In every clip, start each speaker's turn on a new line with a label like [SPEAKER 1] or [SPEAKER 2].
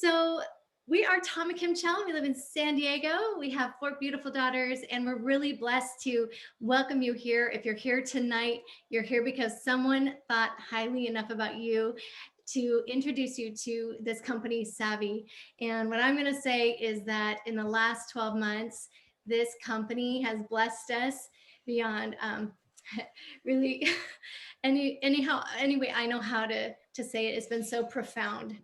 [SPEAKER 1] So we are Tom and Kim Chell. We live in San Diego. We have 4 beautiful daughters, and we're really blessed to welcome you here. If you're here tonight, you're here because someone thought highly enough about you to introduce you to this company, Savvi. And what I'm going to say is that in the last 12 months, this company has blessed us beyond really anyway I know how to say it. It's been so profound.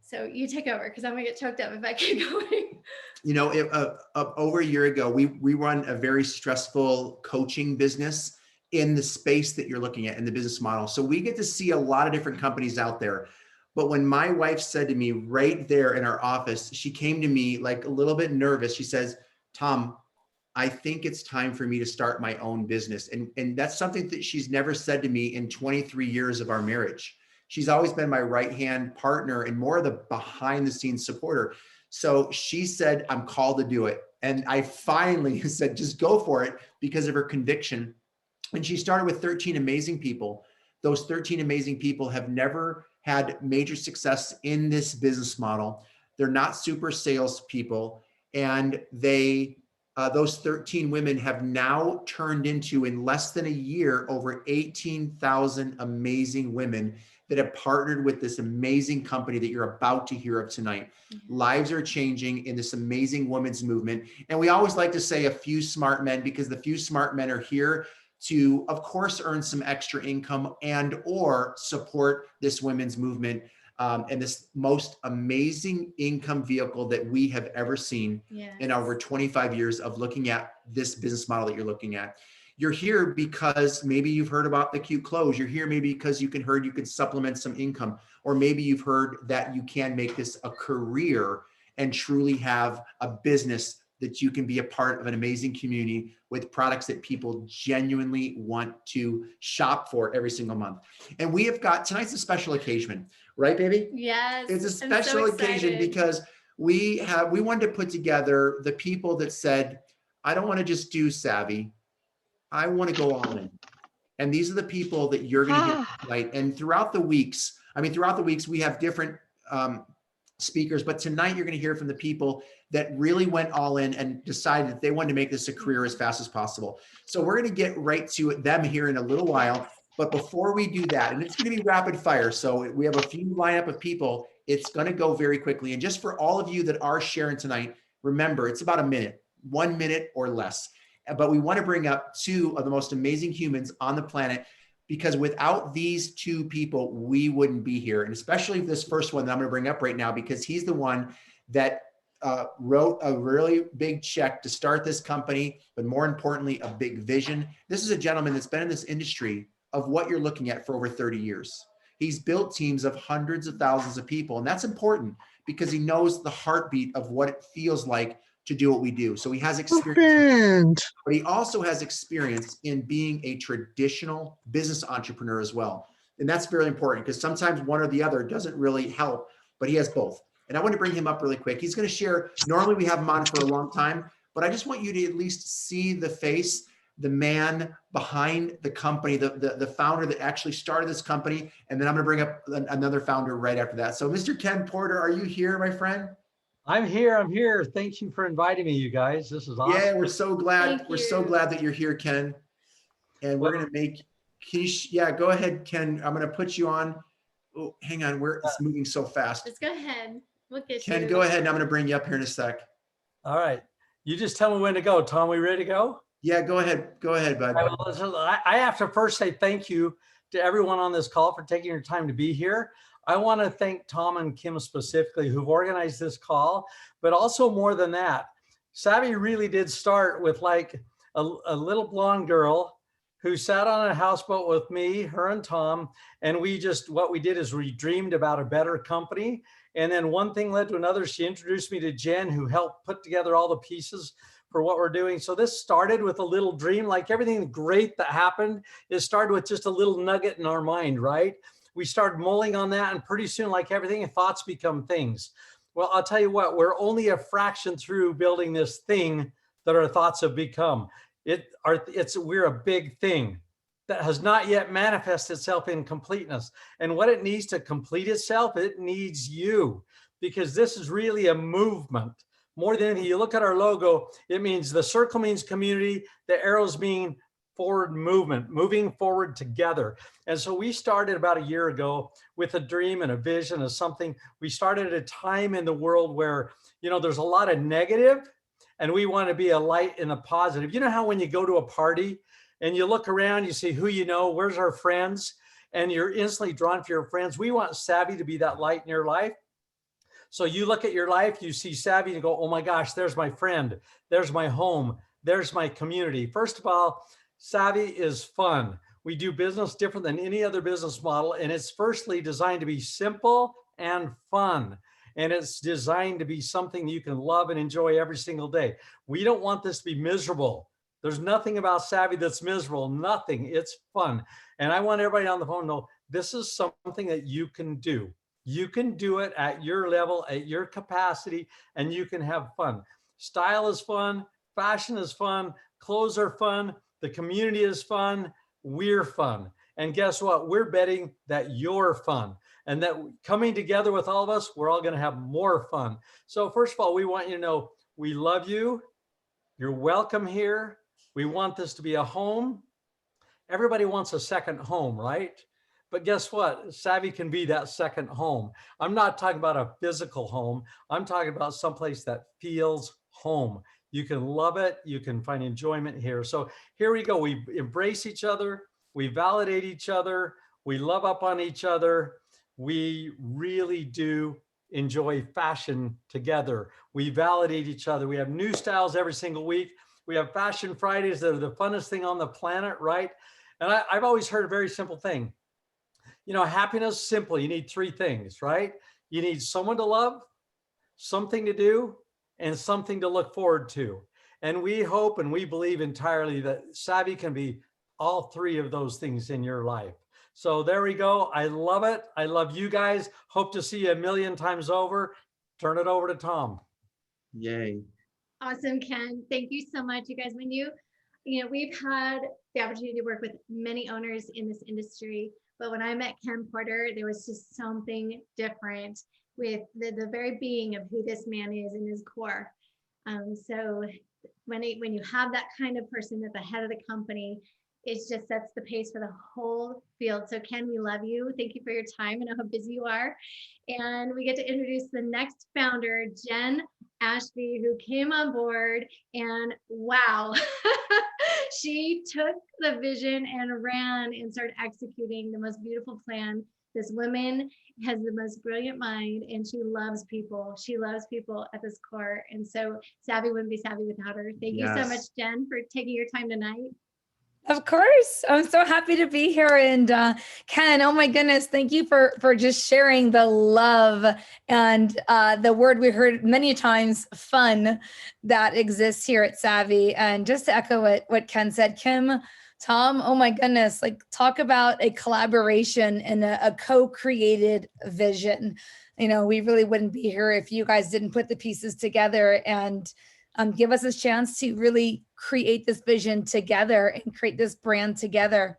[SPEAKER 1] So you take over, because I'm gonna get choked up if I keep going.
[SPEAKER 2] You know, over a year ago, we run a very stressful coaching business in the space that you're looking at in the business model. So we get to see a lot of different companies out there. But when my wife said to me right there in our office, she came to me like a little bit nervous. She says, Tom, I think it's time for me to start my own business. And that's something that she's never said to me in 23 years of our marriage. She's always been my right-hand partner and more of the behind-the-scenes supporter. So she said, I'm called to do it. And I finally said, just go for it, because of her conviction. And she started with 13 amazing people. Those 13 amazing people have never had major success in this business model. They're not super salespeople. And those 13 women have now turned into, in less than a year, over 18,000 amazing women that have partnered with this amazing company that you're about to hear of tonight. Lives are changing in this amazing women's movement. And we always like to say a few smart men, because the few smart men are here to, of course, earn some extra income and or support this women's movement and this most amazing income vehicle that we have ever seen in over 25 years of looking at this business model that you're looking at. You're here because maybe you've heard about the cute clothes. You're here maybe because you can supplement some income, or maybe you've heard that you can make this a career and truly have a business that you can be a part of an amazing community with products that people genuinely want to shop for every single month. And we have got, tonight's a special occasion, right, baby?
[SPEAKER 1] Yes.
[SPEAKER 2] It's a special occasion because we wanted to put together the people that said, I don't want to just do Savvi, I want to go all in. And these are the people that you're going to hear tonight. And throughout the weeks, we have different speakers, but tonight you're going to hear from the people that really went all in and decided that they wanted to make this a career as fast as possible. So we're going to get right to them here in a little while. But before we do that, and it's going to be rapid fire, so we have a few lineup of people, it's going to go very quickly. And just for all of you that are sharing tonight, remember, it's about a minute, 1 minute or less. But we want to bring up 2 of the most amazing humans on the planet, because without these 2 people, we wouldn't be here. And especially this first one that I'm going to bring up right now, because he's the one that wrote a really big check to start this company, but more importantly, a big vision. This is a gentleman that's been in this industry of what you're looking at for over 30 years. He's built teams of hundreds of thousands of people. And that's important because he knows the heartbeat of what it feels like to do what we do. So he has experience, but he also has experience in being a traditional business entrepreneur as well. And that's very important, because sometimes one or the other doesn't really help, but he has both. And I want to bring him up really quick. He's going to share, normally we have him on for a long time, but I just want you to at least see the face, the man behind the company, the founder that actually started this company. And then I'm going to bring up another founder right after that. So Mr. Ken Porter, are you here, my friend?
[SPEAKER 3] I'm here. Thank you for inviting me, you guys. This is awesome.
[SPEAKER 2] Yeah, we're so glad. We're so glad that you're here, Ken. And we're going to make, go ahead, Ken. I'm going to put you on. Oh, hang on. It's moving so fast.
[SPEAKER 1] Just go ahead. Look at
[SPEAKER 2] Ken, go ahead. And I'm going to bring you up here in a sec.
[SPEAKER 3] All right. You just tell me when to go. Tom, we ready to go?
[SPEAKER 2] Yeah, go ahead. Go ahead, bud.
[SPEAKER 3] I have to first say thank you to everyone on this call for taking your time to be here. I want to thank Tom and Kim specifically, who've organized this call, but also more than that, Savvi really did start with like a little blonde girl who sat on a houseboat with me, her and Tom, and what we did is we dreamed about a better company. And then one thing led to another. She introduced me to Jenn, who helped put together all the pieces for what we're doing. So this started with a little dream, like everything great that happened, it started with just a little nugget in our mind, right? We started mulling on that, and pretty soon, like everything, thoughts become things. Well, I'll tell you what, we're only a fraction through building this thing that our thoughts have become. We're a big thing. that has not yet manifested itself in completeness. And what it needs to complete itself, it needs you, because this is really a movement. More than anything, you look at our logo, it means the circle means community, the arrows mean forward movement, moving forward together. And so we started about a year ago with a dream and a vision of something. We started at a time in the world where, you know, there's a lot of negative, and we want to be a light and a positive. You know how when you go to a party and you look around, you see who you know, where's our friends, and you're instantly drawn to your friends. We want Savvi to be that light in your life. So you look at your life, you see Savvi and go, oh my gosh, there's my friend, there's my home, there's my community. First of all, Savvi is fun. We do business different than any other business model, and it's firstly designed to be simple and fun. And it's designed to be something you can love and enjoy every single day. We don't want this to be miserable. There's nothing about Savvi that's miserable, nothing. It's fun. And I want everybody on the phone to know this is something that you can do. You can do it at your level, at your capacity, and you can have fun. Style is fun. Fashion is fun. Clothes are fun. The community is fun. We're fun. And guess what? We're betting that you're fun, and that coming together with all of us, we're all going to have more fun. So first of all, we want you to know we love you. You're welcome here. We want this to be a home. Everybody wants a second home, right? But guess what? Savvi can be that second home. I'm not talking about a physical home. I'm talking about someplace that feels home. You can love it. You can find enjoyment here. So here we go. We embrace each other. We validate each other. We love up on each other. We really do enjoy fashion together. We validate each other. We have new styles every single week. We have Fashion Fridays that are the funnest thing on the planet, right? And I've always heard a very simple thing. You know, happiness, simple. You need three things, right? You need someone to love, something to do, and something to look forward to. And we hope and we believe entirely that Savvi can be all three of those things in your life. So there we go. I love it. I love you guys. Hope to see you a million times over. Turn it over to Tom.
[SPEAKER 2] Yay.
[SPEAKER 1] Awesome, Ken. Thank you so much. You guys, we've had the opportunity to work with many owners in this industry, but when I met Ken Porter, there was just something different with the very being of who this man is in his core. So when you have that kind of person at the head of the company, it just sets the pace for the whole field. So Ken, we love you. Thank you for your time. I know how busy you are. And we get to introduce the next founder, Jenn Ashby, who came on board, and wow, she took the vision and ran and started executing the most beautiful plan. This woman has the most brilliant mind, and she loves people. She loves people at this core. And so Savvi wouldn't be Savvi without her. Thank you so much, Jenn, for taking your time tonight.
[SPEAKER 4] Of course. I'm so happy to be here. And Ken, oh my goodness, thank you for just sharing the love and the word we heard many times, fun, that exists here at Savvi. And just to echo what Ken said, Kim, Tom, oh my goodness, like talk about a collaboration and a co-created vision. You know, we really wouldn't be here if you guys didn't put the pieces together and give us a chance to really create this vision together and create this brand together.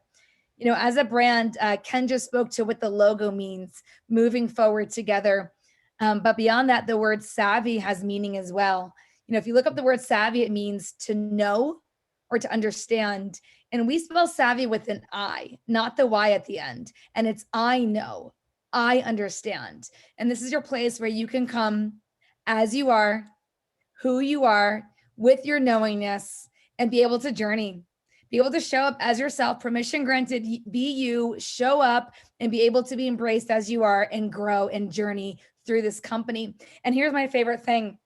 [SPEAKER 4] You know, as a brand, Ken just spoke to what the logo means, moving forward together. But beyond that, the word savvy has meaning as well. You know, if you look up the word savvy, it means to know or to understand. And we spell savvy with an I, not the Y at the end. And it's I know, I understand. And this is your place where you can come as you are, who you are, with your knowingness, and be able to journey, be able to show up as yourself, permission granted, be you, show up, and be able to be embraced as you are and grow and journey through this company. And here's my favorite thing.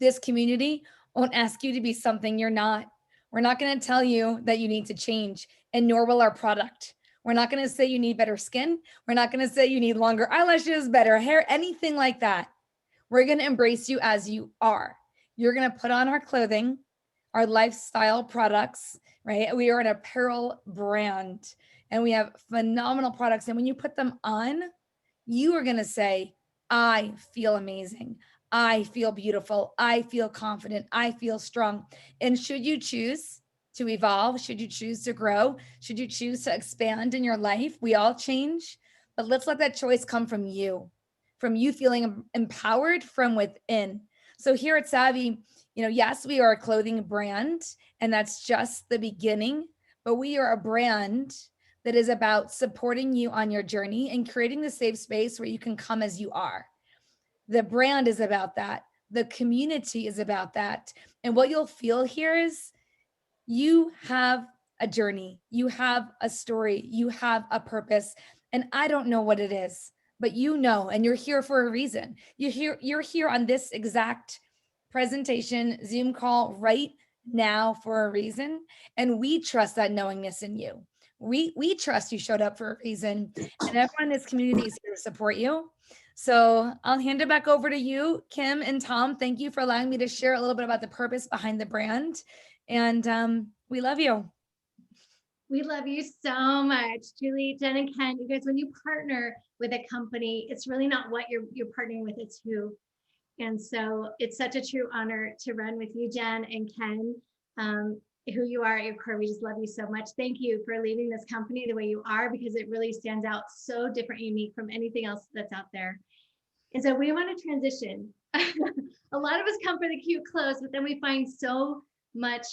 [SPEAKER 4] This community won't ask you to be something you're not. We're not going to tell you that you need to change, and nor will our product. We're not going to say you need better skin. We're not going to say you need longer eyelashes, better hair, anything like that. We're going to embrace you as you are. You're going to put on our clothing, our lifestyle products, right? We are an apparel brand, and we have phenomenal products. And when you put them on, you are going to say, I feel amazing. I feel beautiful. I feel confident. I feel strong. And should you choose to evolve, should you choose to grow, should you choose to expand in your life, we all change, but let's let that choice come from you feeling empowered from within. So here at Savvi, yes, we are a clothing brand, and that's just the beginning, but we are a brand that is about supporting you on your journey and creating the safe space where you can come as you are. The brand is about that. The community is about that. And what you'll feel here is you have a journey, you have a story, you have a purpose. And I don't know what it is, but and you're here for a reason. You're here on this exact presentation, Zoom call right now for a reason. And we trust that knowingness in you. We trust you showed up for a reason, and everyone in this community is here to support you. So I'll hand it back over to you, Kim and Tom. Thank you for allowing me to share a little bit about the purpose behind the brand. And we love you.
[SPEAKER 1] We love you so much, Julie, Jen, and Ken. You guys, when you partner with a company, it's really not what you're partnering with, it's who. And so it's such a true honor to run with you, Jen and Ken. Who you are at your core. We just love you so much. Thank you for leading this company the way you are, because it really stands out so different and unique from anything else that's out there. And so we want to transition. A lot of us come for the cute clothes, but then we find so much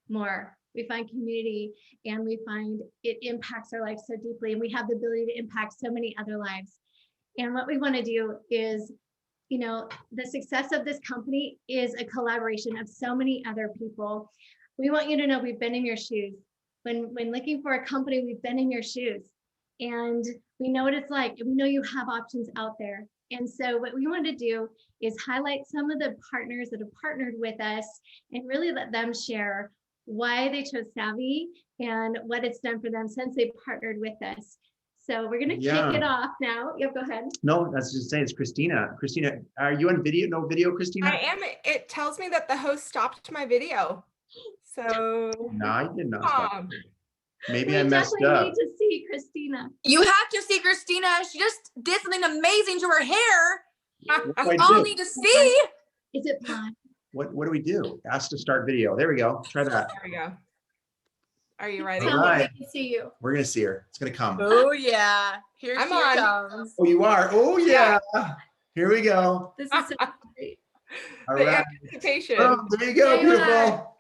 [SPEAKER 1] more. We find community, and we find it impacts our life so deeply, and we have the ability to impact so many other lives. And what we want to do is, the success of this company is a collaboration of so many other people. We want you to know we've been in your shoes. When looking for a company, we've been in your shoes, and we know what it's like. And we know you have options out there. And so what we want to do is highlight some of the partners that have partnered with us and really let them share why they chose Savvi and what it's done for them since they've partnered with us. So we're going to kick it off now. Yep, go ahead.
[SPEAKER 2] No, that's just saying it's Christina. Christina, are you on video? No video, Christina?
[SPEAKER 5] I am. It tells me that the host stopped my video. So
[SPEAKER 2] no, I did not stop. Maybe I messed up.
[SPEAKER 1] We definitely need to see Christina.
[SPEAKER 6] You have to see Christina. She just did something amazing to her hair.
[SPEAKER 2] We
[SPEAKER 6] all need to see.
[SPEAKER 1] Is it blonde?
[SPEAKER 2] What do we do? Ask to start video. There we go. Try that.
[SPEAKER 5] There we go. Are you ready?
[SPEAKER 2] All right.
[SPEAKER 1] We can see you.
[SPEAKER 2] We're gonna see her. It's gonna come.
[SPEAKER 6] Oh yeah. Here
[SPEAKER 5] I'm
[SPEAKER 6] she
[SPEAKER 5] on.
[SPEAKER 6] comes.
[SPEAKER 2] Oh, you are. Oh yeah. Here we go.
[SPEAKER 1] This is so great.
[SPEAKER 2] All
[SPEAKER 5] The
[SPEAKER 2] right.
[SPEAKER 5] anticipation.
[SPEAKER 2] Oh, there you go.
[SPEAKER 1] There you
[SPEAKER 2] Beautiful.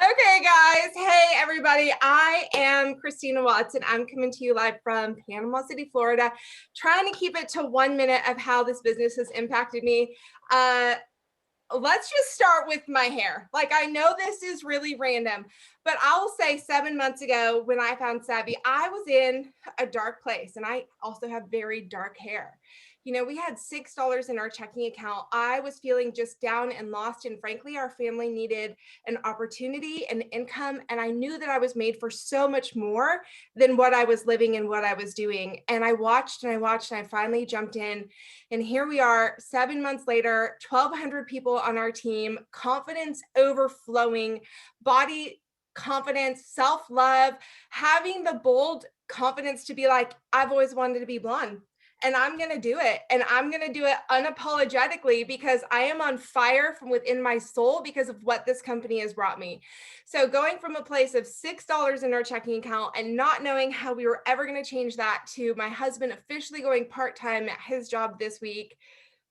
[SPEAKER 5] Okay, guys. Hey, everybody. I am Christina Watson. I'm coming to you live from Panama City, Florida, trying to keep it to 1 minute of how this business has impacted me. Let's just start with my hair. Like, I know this is really random, but I will say 7 months ago when I found Savvi, I was in a dark place, and I also have very dark hair. We had $6 in our checking account. I was feeling just down and lost. And frankly, our family needed an opportunity and income. And I knew that I was made for so much more than what I was living and what I was doing. And I watched and I watched, and I finally jumped in. And here we are 7 months later, 1,200 people on our team, confidence overflowing, body confidence, self-love, having the bold confidence to be like, I've always wanted to be blonde. And I'm going to do it. And I'm going to do it unapologetically because I am on fire from within my soul because of what this company has brought me. So going from a place of $6 in our checking account and not knowing how we were ever going to change that to my husband officially going part-time at his job this week,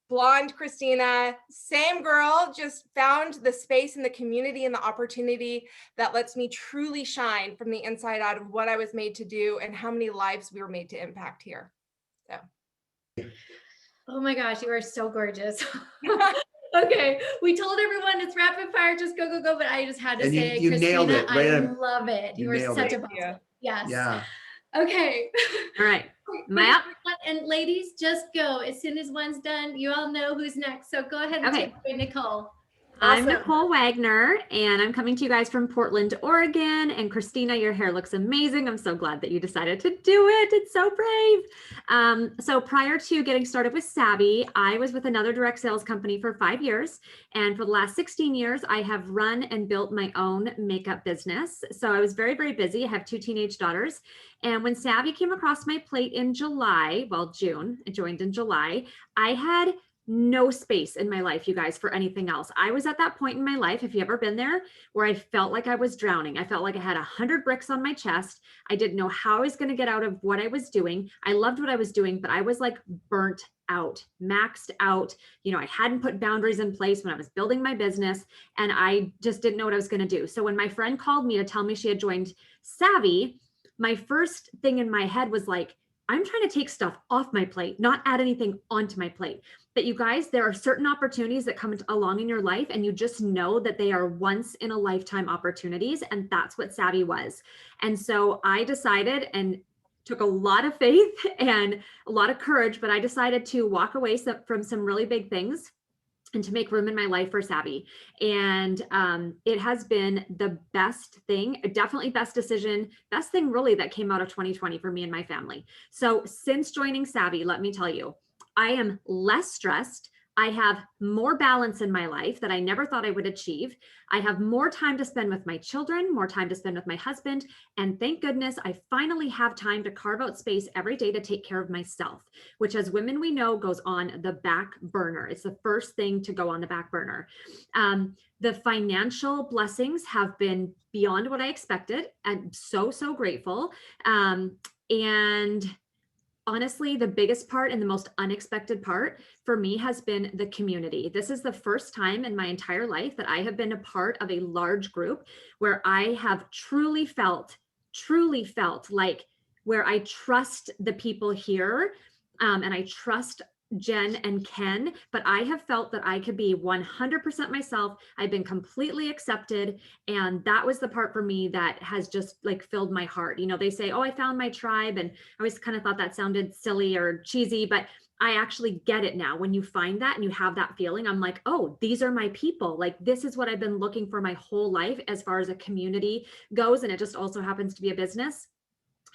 [SPEAKER 5] blonde Christina, same girl, just found the space in the community and the opportunity that lets me truly shine from the inside out of what I was made to do and how many lives we were made to impact here. So.
[SPEAKER 1] Oh my gosh, you are so gorgeous. Okay, we told everyone it's rapid fire, just go, go, go, but I just had to say,
[SPEAKER 2] you
[SPEAKER 1] Christina,
[SPEAKER 2] nailed it. Right,
[SPEAKER 1] I love it. You are such a boss. Yes.
[SPEAKER 2] Yeah.
[SPEAKER 1] Okay.
[SPEAKER 7] All right. Am I up?
[SPEAKER 1] And ladies, just go. As soon as one's done, you all know who's next. So go ahead and take it away, Nicole.
[SPEAKER 7] I'm Nicole Wagner, and I'm coming to you guys from Portland, Oregon. And Christina, your hair looks amazing. I'm so glad that you decided to do it. It's so brave. So prior to getting started with Savvi, I was with another direct sales company for 5 years. And for the last 16 years, I have run and built my own makeup business. So I was very, very busy. I have 2 teenage daughters. And when Savvi came across my plate in July, well, June, I joined in July, I had no space in my life, you guys, for anything else. I was at that point in my life, if you ever been there, where I felt like I was drowning. I felt like I had 100 bricks on my chest. I didn't know how I was going to get out of what I was doing. I loved what I was doing, but I was like burnt out, maxed out. You know, I hadn't put boundaries in place when I was building my business, and I just didn't know what I was going to do. So when my friend called me to tell me she had joined Savvi, my first thing in my head was like, I'm trying to take stuff off my plate, not add anything onto my plate. But you guys, there are certain opportunities that come along in your life, and you just know that they are once in a lifetime opportunities. And that's what Savvi was. And so I decided, and took a lot of faith and a lot of courage, but I decided to walk away from some really big things and to make room in my life for Savvi. And it has been the best thing, definitely best decision, best thing really that came out of 2020 for me and my family. So since joining Savvi, let me tell you, I am less stressed. I have more balance in my life that I never thought I would achieve. I have more time to spend with my children, more time to spend with my husband. And thank goodness I finally have time to carve out space every day to take care of myself, which as women we know goes on the back burner. It's the first thing to go on the back burner. The financial blessings have been beyond what I expected. I'm so, so grateful. And honestly, the biggest part and the most unexpected part for me has been the community. This is the first time in my entire life that I have been a part of a large group where I have truly felt like where I trust the people here, and I trust Jenn and Ken, but I have felt that I could be 100% myself. I've been completely accepted. And that was the part for me that has just like filled my heart. You know, they say, oh, I found my tribe. And I always kind of thought that sounded silly or cheesy, but I actually get it now. When you find that and you have that feeling, I'm like, oh, these are my people. Like, this is what I've been looking for my whole life as far as a community goes. And it just also happens to be a business.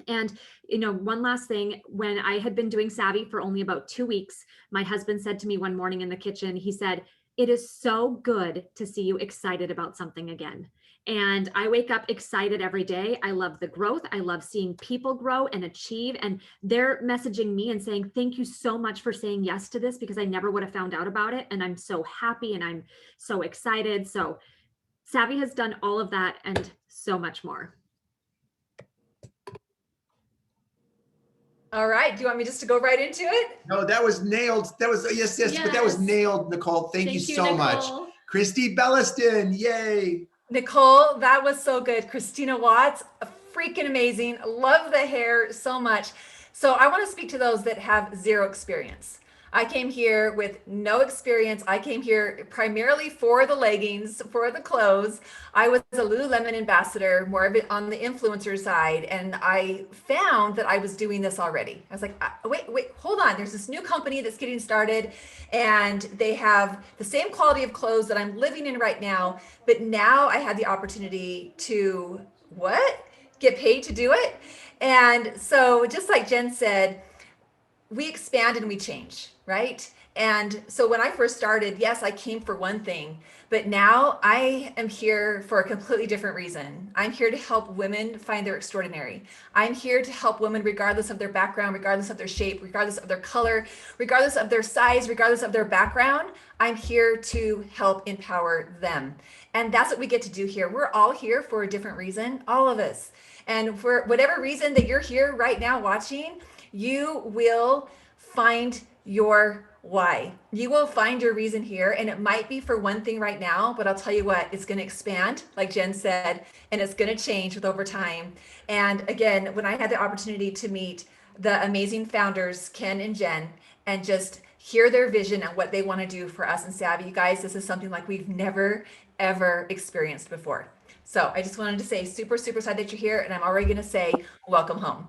[SPEAKER 7] And, you know, one last thing, when I had been doing Savvi for only about 2 weeks, my husband said to me one morning in the kitchen, he said, it is so good to see you excited about something again. And I wake up excited every day. I love the growth. I love seeing people grow and achieve. And they're messaging me and saying, thank you so much for saying yes to this, because I never would have found out about it. And I'm so happy and I'm so excited. So Savvi has done all of that and so much more.
[SPEAKER 4] All right. Do you want me just to go right into it?
[SPEAKER 2] No, that was nailed. That was, yes, but that was nailed, Nicole. Thank you so much. Christy Belliston, yay.
[SPEAKER 4] Nicole, that was so good. Christina Watts, freaking amazing. Love the hair so much. So I want to speak to those that have zero experience. I came here with no experience. I came here primarily for the leggings, for the clothes. I was a Lululemon ambassador, more of it on the influencer side. And I found that I was doing this already. I was like, wait, hold on. There's this new company that's getting started and they have the same quality of clothes that I'm living in right now. But now I had the opportunity to, get paid to do it. And so just like Jenn said, we expand and we change, right? And so when I first started, yes, I came for one thing, but now I am here for a completely different reason. I'm here to help women find their extraordinary. I'm here to help women regardless of their background, regardless of their shape, regardless of their color, regardless of their size, regardless of their background. I'm here to help empower them. And that's what we get to do here. We're all here for a different reason, all of us. And for whatever reason that you're here right now watching, you will find your why. You will find your reason here. And it might be for one thing right now, but I'll tell you what, it's going to expand, like Jenn said, and it's going to change with over time. And again, when I had the opportunity to meet the amazing founders, Ken and Jenn, and just hear their vision and what they want to do for us in Savvi, you guys, this is something like we've never, ever experienced before. So I just wanted to say super, super excited that you're here. And I'm already going to say, welcome home.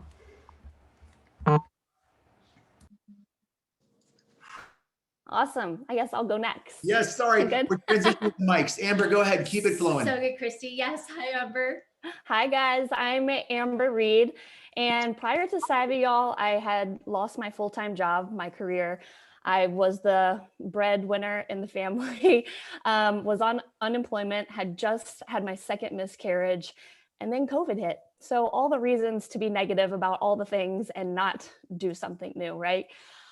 [SPEAKER 8] Awesome. I guess I'll go next.
[SPEAKER 2] Yes, sorry. We're transitioning the mics. Amber, go ahead. Keep it flowing.
[SPEAKER 1] So good, Christy. Yes. Hi, Amber.
[SPEAKER 8] Hi, guys. I'm Amber Reed. And prior to Savvi, y'all, I had lost my full-time job, my career. I was the breadwinner in the family, was on unemployment, had just had my second miscarriage, and then COVID hit. So all the reasons to be negative about all the things and not do something new, right?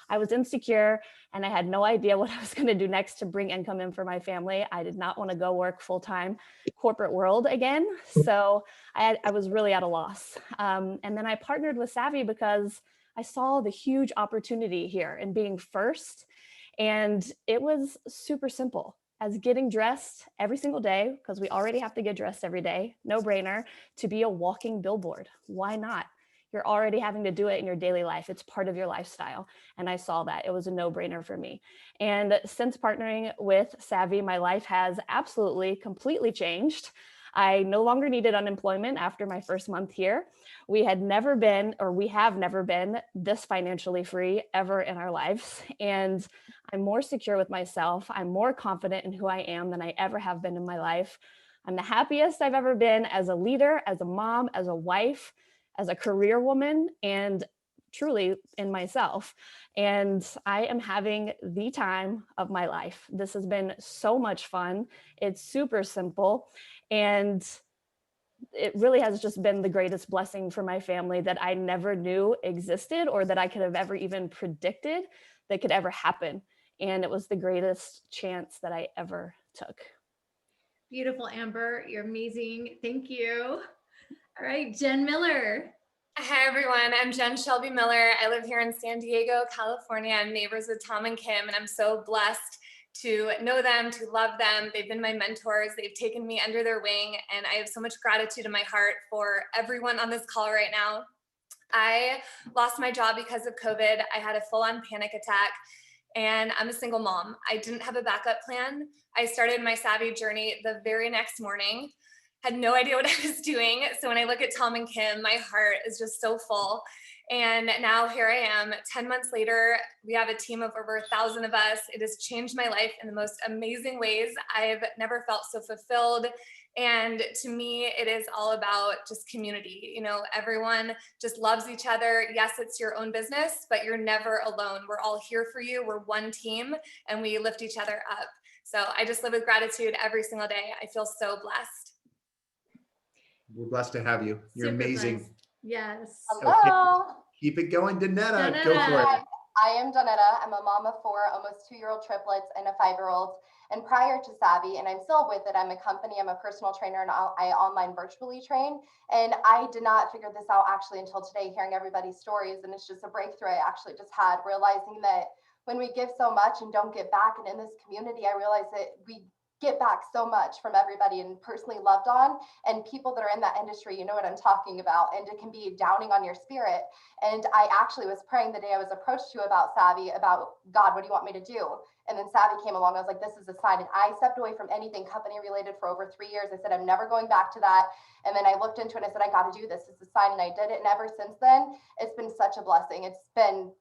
[SPEAKER 8] I was insecure and I had no idea what I was going to do next to bring income in for my family. I did not want to go work full-time corporate world again. So I was really at a loss. And then I partnered with Savvi because I saw the huge opportunity here in being first. And it was super simple as getting dressed every single day, because we already have to get dressed every day, no brainer, to be a walking billboard. Why not? You're already having to do it in your daily life. It's part of your lifestyle. And I saw that it was a no-brainer for me. And since partnering with Savvi, my life has absolutely completely changed. I no longer needed unemployment after my first month here. We have never been this financially free ever in our lives. And I'm more secure with myself. I'm more confident in who I am than I ever have been in my life. I'm the happiest I've ever been as a leader, as a mom, as a wife, as a career woman, and truly in myself. And I am having the time of my life. This has been so much fun. It's super simple. And it really has just been the greatest blessing for my family that I never knew existed or that I could have ever even predicted that could ever happen. And it was the greatest chance that I ever took.
[SPEAKER 1] Beautiful, Amber. You're amazing. Thank you. All right, Jenn Miller.
[SPEAKER 9] Hi, everyone. I'm Jenn Shelby Miller. I live here in San Diego, California. I'm neighbors with Tom and Kim, and I'm so blessed to know them, to love them. They've been my mentors. They've taken me under their wing, and I have so much gratitude in my heart for everyone on this call right now. I lost my job because of COVID. I had a full-on panic attack, and I'm a single mom. I didn't have a backup plan. I started my Savvi journey the very next morning, had no idea what I was doing. So when I look at Tom and Kim, my heart is just so full. And now here I am, 10 months later, we have a team of over 1,000 of us. It has changed my life in the most amazing ways. I've never felt so fulfilled. And to me, it is all about just community. You know, everyone just loves each other. Yes, it's your own business, but you're never alone. We're all here for you. We're one team and we lift each other up. So I just live with gratitude every single day. I feel so blessed.
[SPEAKER 2] We're blessed to have you. You're
[SPEAKER 1] Super
[SPEAKER 2] amazing.
[SPEAKER 1] blessed. Yes.
[SPEAKER 10] Hello.
[SPEAKER 2] Okay. Keep it going, Dawnetta.
[SPEAKER 1] Dawnetta.
[SPEAKER 2] Go for it.
[SPEAKER 10] I am Dawnetta. I'm a mom of 4 almost 2-year-old triplets and a 5-year-old. And prior to Savvi, and I'm still with it, I'm a company, I'm a personal trainer, and I online virtually train. And I did not figure this out actually until today, hearing everybody's stories. And it's just a breakthrough I actually just had, realizing that when we give so much and don't get back, and in this community, I realized that we get back so much from everybody and personally loved on, and people that are in that industry, you know what I'm talking about, and it can be downing on your spirit. And I actually was praying the day I was approached to about Savvi, about God, what do you want me to do? And then Savvi came along. I was like, this is a sign. And I stepped away from anything company related for over 3 years. I said, I'm never going back to that. And then I looked into it and I said, I got to do this. It's a sign. And I did it. And ever since then, it's been such a blessing. It's been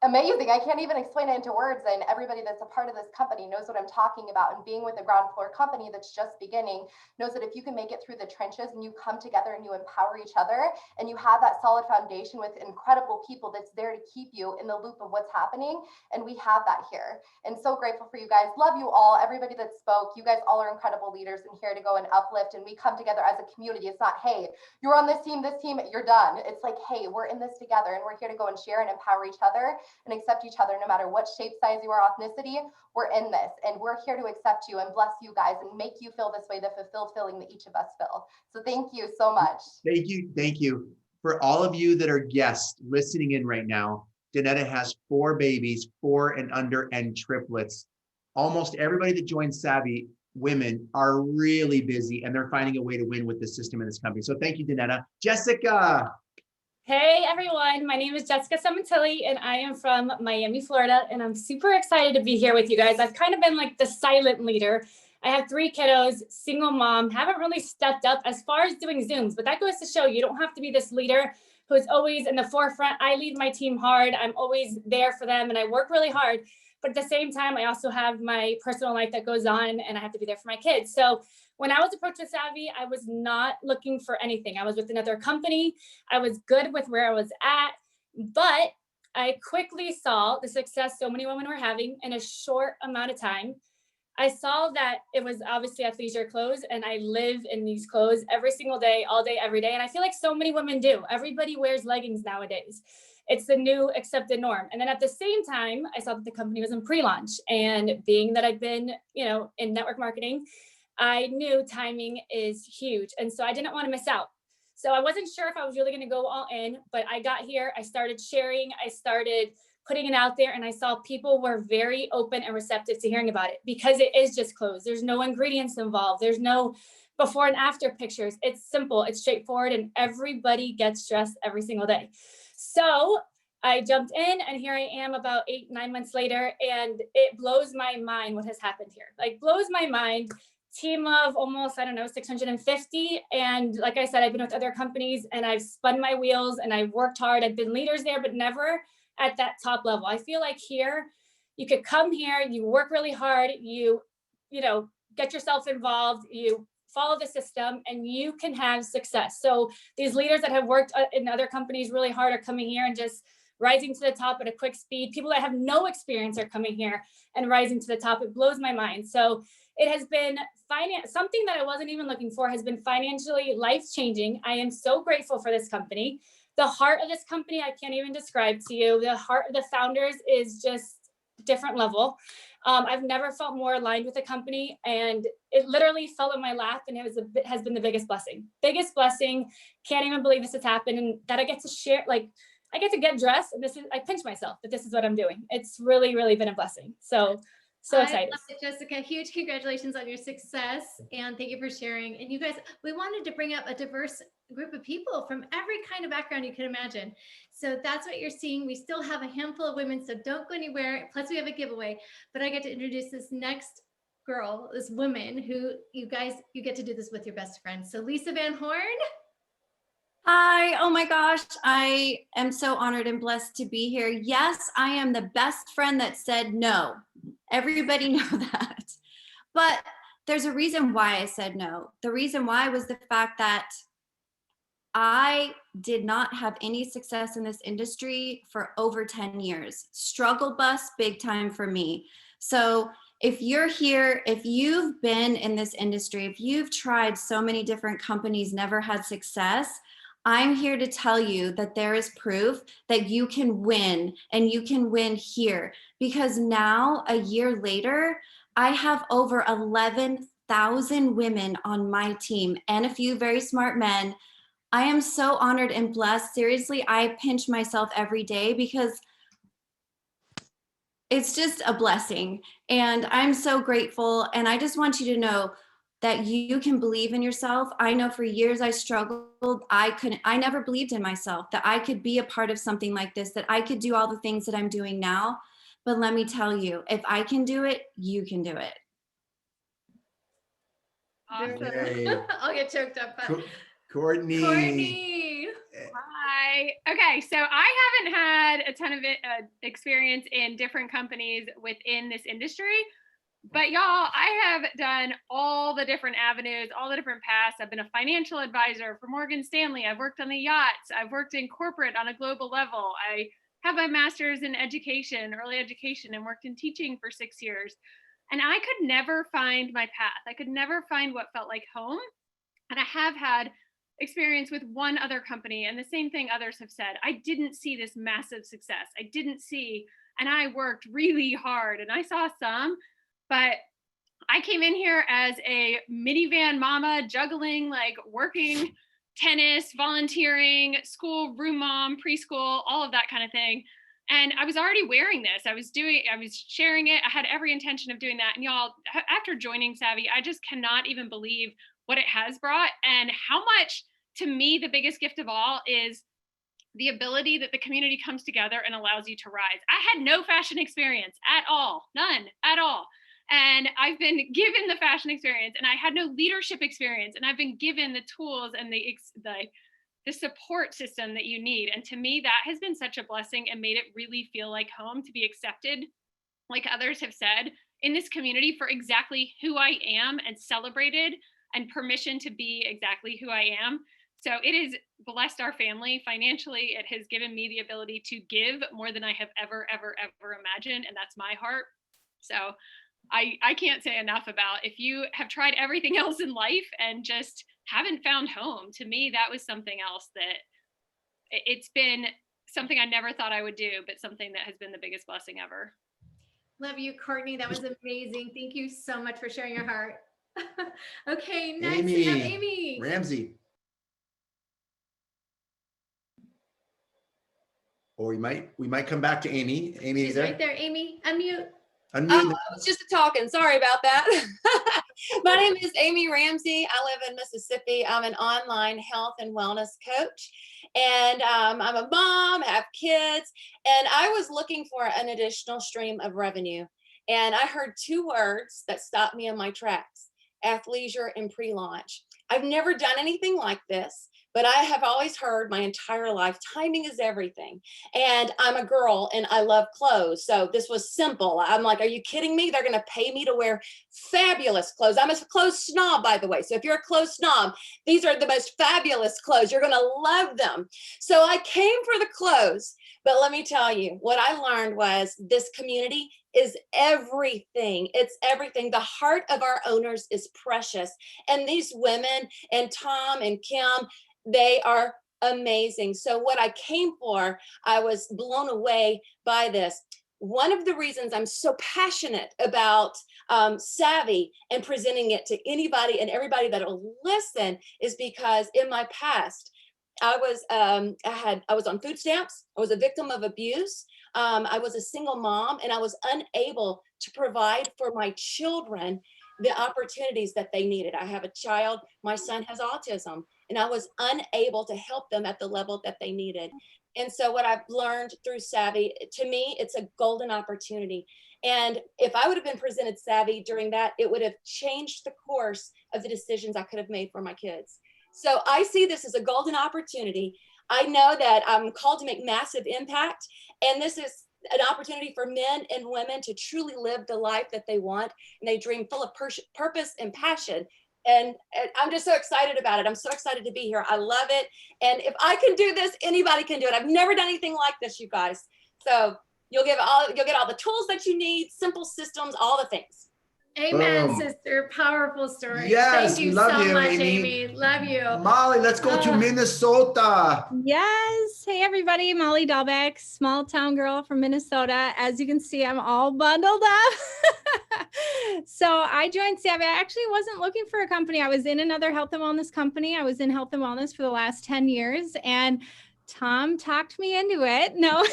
[SPEAKER 10] amazing. I can't even explain it into words. And everybody that's a part of this company knows what I'm talking about. And being with a ground floor company that's just beginning knows that if you can make it through the trenches and you come together and you empower each other and you have that solid foundation with incredible people that's there to keep you in the loop of what's happening. And we have that here. And so grateful for you guys. Love you all. Everybody that spoke, you guys all are incredible leaders and here to go and uplift. And we come together as a community. It's not, hey, you're on this team, you're done. It's like, hey, we're in this together and we're here to go and share and empower each other and accept each other no matter what shape, size you are, ethnicity. We're in this and we're here to accept you and bless you guys and make you feel this way, the fulfilled feeling that each of us feel. So thank you so much.
[SPEAKER 2] Thank you. Thank you. For all of you that are guests listening in right now, Dawnetta has 4 babies, 4 and under, and triplets. Almost everybody that joins Savvi, women, are really busy and they're finding a way to win with the system in this company. So thank you, Dawnetta. Jessica.
[SPEAKER 11] Hey everyone, my name is Jessica Sementili and I am from Miami, Florida, and I'm super excited to be here with you guys. I've kind of been like the silent leader. I have 3 kiddos, single mom, haven't really stepped up as far as doing Zooms, but that goes to show you don't have to be this leader who is always in the forefront. I lead my team hard. I'm always there for them and I work really hard. But at the same time, I also have my personal life that goes on and I have to be there for my kids. So when I was approached with Savvi, I was not looking for anything. I was with another company. I was good with where I was at, but I quickly saw the success so many women were having in a short amount of time. I saw that it was obviously athleisure clothes and I live in these clothes every single day, all day, every day. And I feel like so many women do. Everybody wears leggings nowadays. it's the new accepted norm. And then at the same time, I saw that the company was in pre-launch, and being that I've been, in network marketing, I knew timing is huge. And so I didn't want to miss out. So I wasn't sure if I was really going to go all in, but I got here, I started sharing, I started putting it out there, and I saw people were very open and receptive to hearing about it, because it is just clothes. There's no ingredients involved. There's no before and after pictures. It's simple, it's straightforward, and everybody gets dressed every single day. So I jumped in, and here I am about 8-9 months later, and it blows my mind what has happened here. Like, blows my mind. Team of almost, 650. And like I said, I've been with other companies, and I've spun my wheels, and I've worked hard. I've been leaders there, but never at that top level. I feel like here, you could come here, you work really hard, you get yourself involved, you follow the system, and you can have success. So these leaders that have worked in other companies really hard are coming here and just rising to the top at a quick speed. People that have no experience are coming here and rising to the top. It blows my mind. So it has been something that I wasn't even looking for, has been financially life-changing. I am so grateful for this company. The heart of this company, I can't even describe to you. The heart of the founders is just different level. I've never felt more aligned with the company, and it literally fell in my lap, and it has been the biggest blessing. Biggest blessing. Can't even believe this has happened, and that I get to share, like, I get to get dressed, and I pinch myself that this is what I'm doing. It's really, really been a blessing. So excited.
[SPEAKER 1] I love it, Jessica. Huge congratulations on your success, and thank you for sharing. And you guys, we wanted to bring up a diverse group of people from every kind of background you can imagine. So that's what you're seeing. We still have a handful of women, so don't go anywhere. Plus we have a giveaway, but I get to introduce this next girl, this woman who you get to do this with your best friend. So Lisa Van Horn.
[SPEAKER 12] Hi, oh my gosh, I am so honored and blessed to be here. Yes, I am the best friend that said no. Everybody know that. But there's a reason why I said no. The reason why was the fact that I did not have any success in this industry for over 10 years. Struggle bus, big time for me. So if you're here, if you've been in this industry, if you've tried so many different companies, never had success, I'm here to tell you that there is proof that you can win, and you can win here, because now, a year later, I have over 11,000 women on my team and a few very smart men. I am so honored and blessed. Seriously, I pinch myself every day because it's just a blessing, and I'm so grateful. And I just want you to know that you can believe in yourself. I know for years I struggled. I never believed in myself, that I could be a part of something like this, that I could do all the things that I'm doing now. But let me tell you, if I can do it, you can do it.
[SPEAKER 1] Awesome. I'll get choked up.
[SPEAKER 2] Courtney.
[SPEAKER 13] Hi. Okay, so I haven't had a ton of experience in different companies within this industry. But y'all, I have done all the different avenues, all the different paths. I've been a financial advisor for Morgan Stanley. I've worked on the yachts. I've worked in corporate on a global level. I have my master's in education, early education, and worked in teaching for 6 years. And I could never find my path. I could never find what felt like home. And I have had experience with one other company, and the same thing others have said. I didn't see this massive success. I didn't see, and I worked really hard, and I saw some. But I came in here as a minivan mama, juggling, like working, tennis, volunteering, school, room mom, preschool, all of that kind of thing. And I was already wearing this. I was sharing it. I had every intention of doing that. And y'all, after joining Savvi, I just cannot even believe what it has brought, and how much, to me, the biggest gift of all is the ability that the community comes together and allows you to rise. I had no fashion experience at all, none at all. And I've been given the fashion experience, and I had no leadership experience, and I've been given the tools and the support system that you need. And to me, that has been such a blessing and made it really feel like home, to be accepted, like others have said, in this community for exactly who I am, and celebrated, and permission to be exactly who I am. So it has blessed our family financially. It has given me the ability to give more than I have ever imagined. And that's my heart. So I can't say enough about, if you have tried everything else in life and just haven't found home, to me, that was something else that it's been something I never thought I would do, but something that has been the biggest blessing ever.
[SPEAKER 1] Love you, Courtney. That was amazing. Thank you so much for sharing your heart. Okay, next we have Amy.
[SPEAKER 2] Ramsey. Or we might come back to Amy. Amy,
[SPEAKER 1] She's
[SPEAKER 2] there?
[SPEAKER 1] right there. Amy, unmute.
[SPEAKER 2] Unmute.
[SPEAKER 14] Oh, I was just talking. Sorry about that. My name is Amy Ramsey. I live in Mississippi. I'm an online health and wellness coach. And I'm a mom, have kids, and I was looking for an additional stream of revenue. And I heard two words that stopped me in my tracks: athleisure and pre-launch. I've never done anything like this, but I have always heard my entire life, timing is everything. And I'm a girl and I love clothes. So this was simple. I'm like, are you kidding me? They're going to pay me to wear fabulous clothes. I'm a clothes snob, by the way. So if you're a clothes snob, these are the most fabulous clothes. You're going to love them. So I came for the clothes, but let me tell you, what I learned was this community is everything. It's everything. The heart of our owners is precious. And these women and Tom and Kim, they are amazing. So what I came for, I was blown away by this. One of the reasons I'm so passionate about Savvi and presenting it to anybody and everybody that will listen is because in my past, I was on food stamps. I was a victim of abuse. I was a single mom, and I was unable to provide for my children the opportunities that they needed. I have a child, my son has autism, and I was unable to help them at the level that they needed. And so what I've learned through Savvi, to me, it's a golden opportunity. And if I would have been presented Savvi during that, it would have changed the course of the decisions I could have made for my kids. So I see this as a golden opportunity. I know that I'm called to make massive impact, and this is an opportunity for men and women to truly live the life that they want and they dream, full of purpose and passion. And I'm just so excited about it. I'm so excited to be here. I love it. And if I can do this, anybody can do it. I've never done anything like this, you guys. So you'll get all the tools that you need, simple systems, all the things.
[SPEAKER 1] Amen, sister. Powerful story.
[SPEAKER 2] Yes,
[SPEAKER 1] Thank you
[SPEAKER 2] love
[SPEAKER 1] so
[SPEAKER 2] you,
[SPEAKER 1] much,
[SPEAKER 2] Amy.
[SPEAKER 1] Love you.
[SPEAKER 2] Molly, let's go to Minnesota.
[SPEAKER 15] Yes. Hey, everybody. Molly Dalbec, small town girl from Minnesota. As you can see, I'm all bundled up. So I joined Savvi. I actually wasn't looking for a company. I was in another health and wellness company. I was in health and wellness for the last 10 years. And Tom talked me into it. No,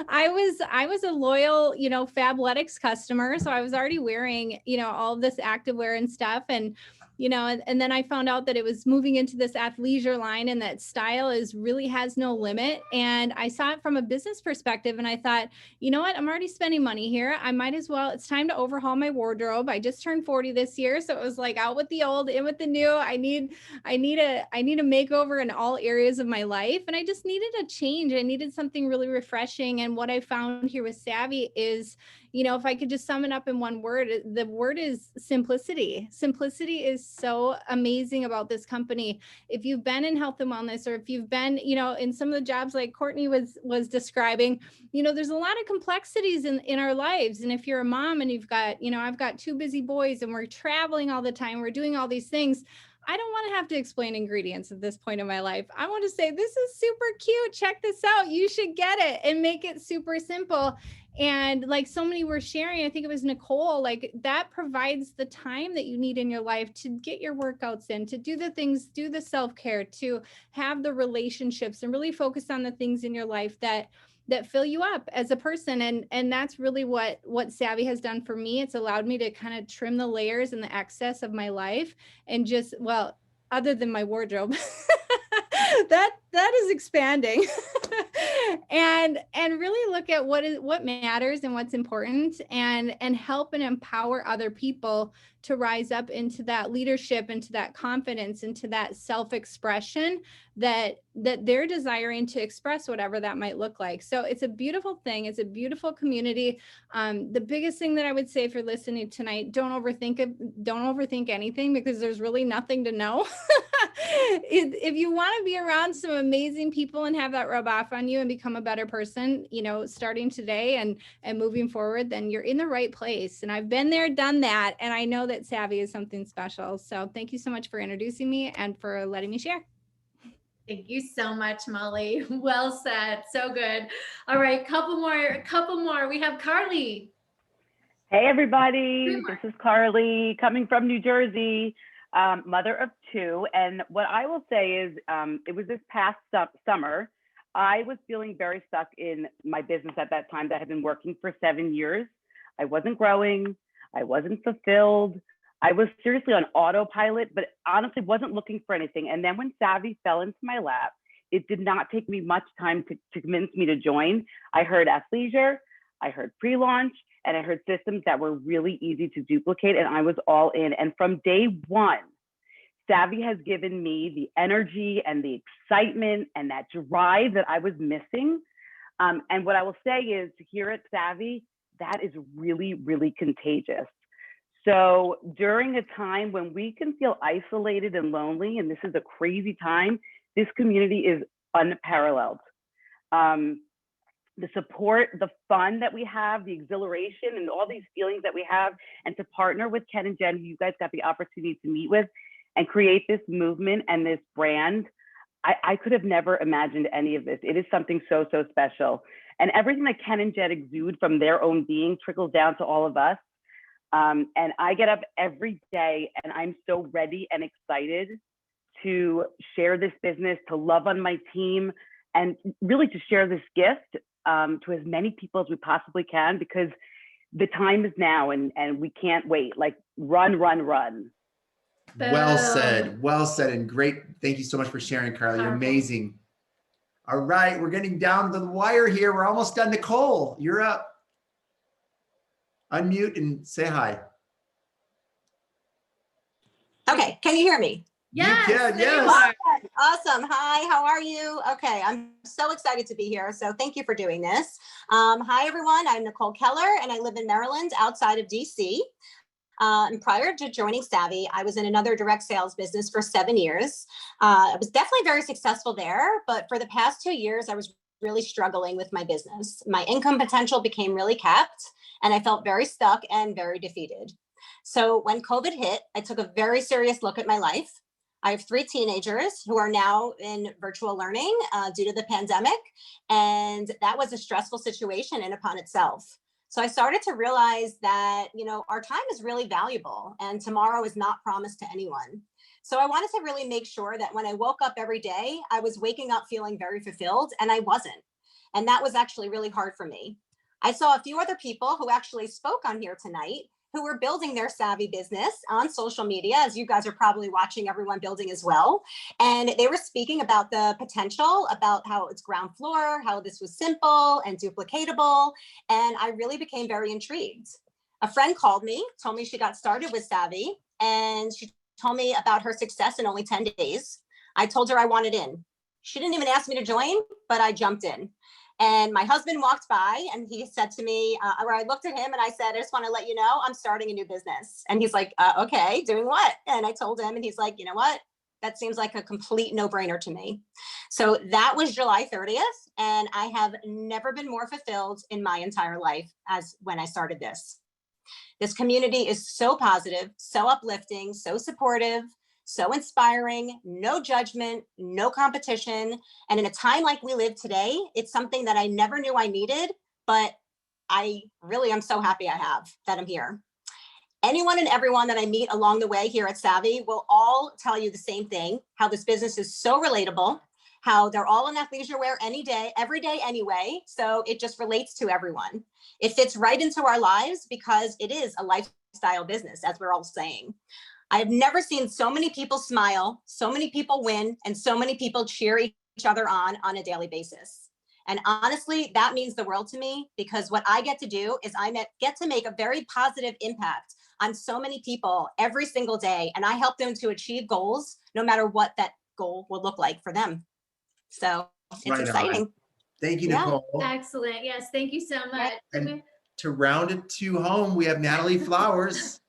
[SPEAKER 15] I was a loyal, Fabletics customer. So I was already wearing, all this activewear and stuff. And, and then I found out that it was moving into this athleisure line and that style really has no limit. And I saw it from a business perspective. And I thought, you know what, I'm already spending money here. I might as well, it's time to overhaul my wardrobe. I just turned 40 this year. So it was like out with the old, in with the new. I need a makeover in all areas of my life. And I just needed a change. I needed something really refreshing. And what I found here with Savvi is, if I could just sum it up in one word, the word is simplicity. Simplicity is so amazing about this company. If you've been in health and wellness, or if you've been, in some of the jobs like Courtney was describing, there's a lot of complexities in our lives. And if you're a mom and you've got, I've got two busy boys and we're traveling all the time, we're doing all these things, I don't want to have to explain ingredients at this point in my life. I want to say, this is super cute. Check this out. You should get it, and make it super simple. And like so many were sharing, I think it was Nicole, like that provides the time that you need in your life to get your workouts in, to do the things, do the self-care, to have the relationships, and really focus on the things in your life that fill you up as a person. And that's really what Savvi has done for me. It's allowed me to kind of trim the layers and the excess of my life, and just, well, other than my wardrobe, that is expanding. and really look at what matters and what's important, and help and empower other people to rise up into that leadership, into that confidence, into that self-expression that they're desiring to express, whatever that might look like. So it's a beautiful thing. It's a beautiful community. The biggest thing that I would say, if you're listening tonight, don't overthink anything, because there's really nothing to know. If you want to be around some amazing people and have that rub off on you and become a better person, starting today and moving forward, then you're in the right place. And I've been there, done that. And I know that Savvi is something special. So thank you so much for introducing me and for letting me share.
[SPEAKER 1] Thank you so much, Molly. Well said. So good. All right, couple more. We have Carly.
[SPEAKER 16] Hey, everybody. This is Carly coming from New Jersey, mother of two. And what I will say is it was this past summer. I was feeling very stuck in my business at that time that I had been working for 7 years. I wasn't growing. I wasn't fulfilled. I was seriously on autopilot, but honestly wasn't looking for anything. And then when Savvi fell into my lap, it did not take me much time to convince me to join. I heard athleisure, I heard pre-launch, and I heard systems that were really easy to duplicate, and I was all in. And from day one, Savvi has given me the energy and the excitement and that drive that I was missing. And what I will say is, here at Savvi, that is really, really contagious. So during a time when we can feel isolated and lonely, and this is a crazy time, this community is unparalleled. The support, the fun that we have, the exhilaration, and all these feelings that we have, and to partner with Ken and Jenn, who you guys got the opportunity to meet with, and create this movement and this brand, I could have never imagined any of this. It is something so, so special. And everything that Ken and Jenn exude from their own being trickles down to all of us. And I get up every day and I'm so ready and excited to share this business, to love on my team, and really to share this gift to as many people as we possibly can, because the time is now and we can't wait. Like run, run, run.
[SPEAKER 2] Well said. Well said. And great. Thank you so much for sharing, Carly. You're amazing. All right. We're getting down to the wire here. We're almost done. Nicole, you're up. Unmute and say hi.
[SPEAKER 17] Okay, can you hear me?
[SPEAKER 1] Yes,
[SPEAKER 2] you can, yes.
[SPEAKER 17] Awesome. Hi, how are you? Okay, I'm so excited to be here. So thank you for doing this. Hi, everyone. I'm Nicole Keller, and I live in Maryland outside of DC. And prior to joining Savvi, I was in another direct sales business for 7 years. I was definitely very successful there, but for the past 2 years, I was really struggling with my business. My income potential became really capped, and I felt very stuck and very defeated. So when COVID hit, I took a very serious look at my life. I have 3 teenagers who are now in virtual learning due to the pandemic, and that was a stressful situation in upon itself. So I started to realize that, you know, our time is really valuable and tomorrow is not promised to anyone. So I wanted to really make sure that when I woke up every day, I was waking up feeling very fulfilled, and I wasn't. And that was actually really hard for me. I saw a few other people who actually spoke on here tonight who were building their Savvi business on social media, as you guys are probably watching everyone building as well. And they were speaking about the potential, about how it's ground floor, how this was simple and duplicatable. And I really became very intrigued. A friend called me, told me she got started with Savvi, and she told me about her success in only 10 days. I told her I wanted in. She didn't even ask me to join, but I jumped in. And my husband walked by and he said to me, or I looked at him and I said, I just want to let you know, I'm starting a new business. And he's like, okay, doing what? And I told him, and he's like, you know what? That seems like a complete no-brainer to me. So that was July 30th. And I have never been more fulfilled in my entire life as when I started this. This community is so positive, so uplifting, so supportive, so inspiring, no judgment, no competition. And in a time like we live today, it's something that I never knew I needed, but I really am so happy I have, that I'm here. Anyone and everyone that I meet along the way here at Savvi will all tell you the same thing, how this business is so relatable, how they're all in athleisure wear any day, every day anyway. So it just relates to everyone. It fits right into our lives because it is a lifestyle business, as we're all saying. I've never seen so many people smile, so many people win, and so many people cheer each other on a daily basis. And honestly, that means the world to me, because what I get to do is I get to make a very positive impact on so many people every single day. And I help them to achieve goals, no matter what that goal will look like for them. So it's exciting.
[SPEAKER 2] Thank you, Nicole.
[SPEAKER 1] Excellent. Yes, thank you so much.
[SPEAKER 2] And to round it to home, we have Natalie Flowers.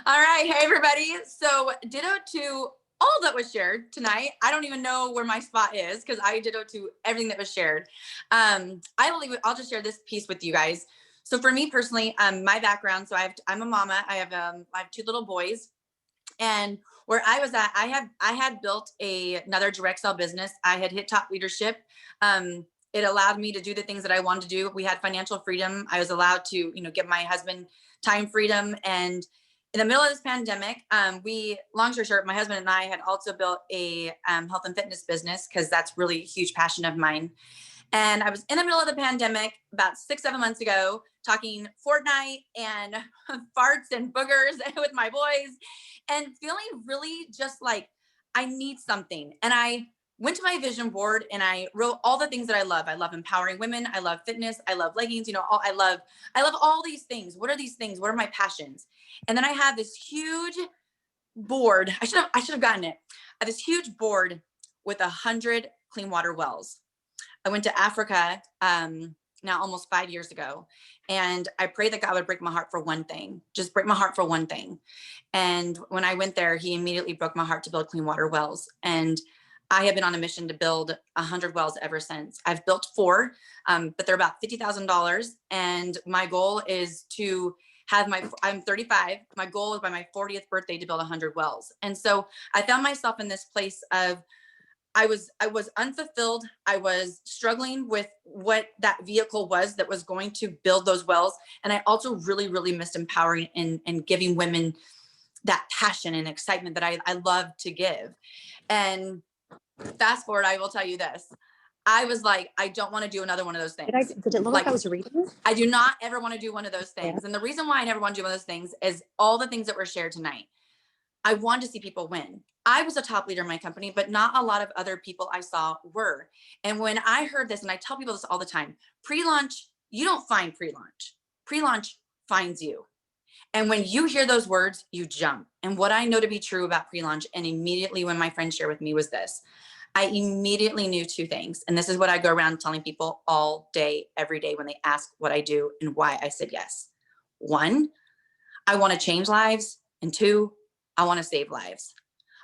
[SPEAKER 6] All right. Hey, everybody. So ditto to all that was shared tonight. I don't even know where my spot is because I ditto to everything that was shared. I'll just share this piece with you guys. So for me personally, my background, so I'm a mama. I have 2 little boys. And where I was at, I had built another direct sell business. I had hit top leadership. It allowed me to do the things that I wanted to do. We had financial freedom. I was allowed to, you know, give my husband time freedom. And in the middle of this pandemic, long story short, my husband and I had also built a health and fitness business, because that's really a huge passion of mine. And I was in the middle of the pandemic about 6-7 months ago, talking Fortnite and farts and boogers with my boys, and feeling really just like I need something. And I went to my vision board and I wrote all the things that I love. I love empowering women. I love fitness. I love leggings. You know, I love all these things. What are these things? What are my passions? And then I had this huge board. I should have gotten it. I had this huge board with 100 clean water wells. I went to Africa now almost 5 years ago, and I prayed that God would break my heart for one thing, just break my heart for one thing. And when I went there, he immediately broke my heart to build clean water wells. And I have been on a mission to build 100 wells ever since. I've built 4, but they're about $50,000. And my goal is to have I'm 35. My goal is by my 40th birthday to build 100 wells. And so I found myself in this place of, I was unfulfilled. I was struggling with what that vehicle was that was going to build those wells. And I also really, really missed empowering and giving women that passion and excitement that I love to give. And fast forward, I will tell you this. I was like, I don't want to do another one of those things.
[SPEAKER 7] Did it look like I was reading?
[SPEAKER 6] I do not ever want to do one of those things. And the reason why I never want to do one of those things is all the things that were shared tonight. I want to see people win. I was a top leader in my company, but not a lot of other people I saw were. And when I heard this, and I tell people this all the time, pre-launch, you don't find pre-launch. Pre-launch finds you. And when you hear those words, you jump. And what I know to be true about pre-launch, and immediately when my friend shared with me, was this. I immediately knew 2 things. And this is what I go around telling people all day, every day when they ask what I do and why I said yes. 1, I want to change lives. And 2, I want to save lives.